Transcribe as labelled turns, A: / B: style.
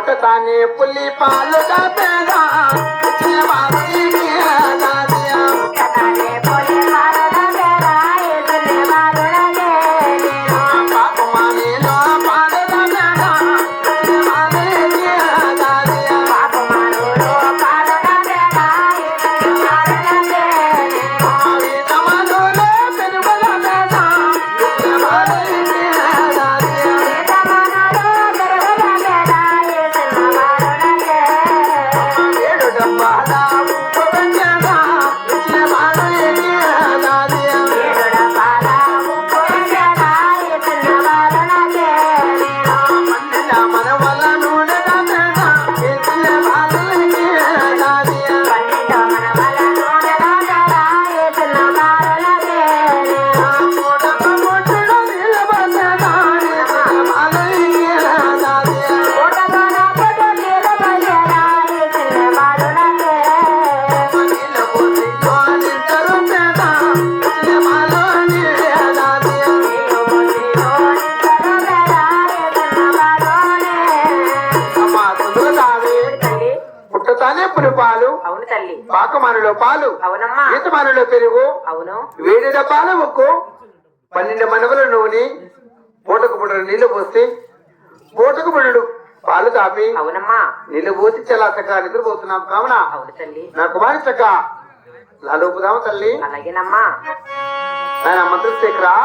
A: పుట్టతానే పుల్లి పాలు పేదా పాలు అవును తల్లి పాకమానులో పాలు అవునమ్మా ఈతమానులో పెరుగు అవును వేడి డబ్బాల ఉక్కు 12 మనవల నూనె పూటకు పుట్టిన నీళ్లు పోసి పూటకు పుట్టిన పాలు తాపి అవునమ్మా నీళ్లు పోసి చాలా చక్కగా నిద్రపోతున్నాం కావున అవును తల్లి నా కుమారి చక్క లాలోపుదాము తల్లి అలాగేనమ్మా ఆయన మంత్రి శేఖరా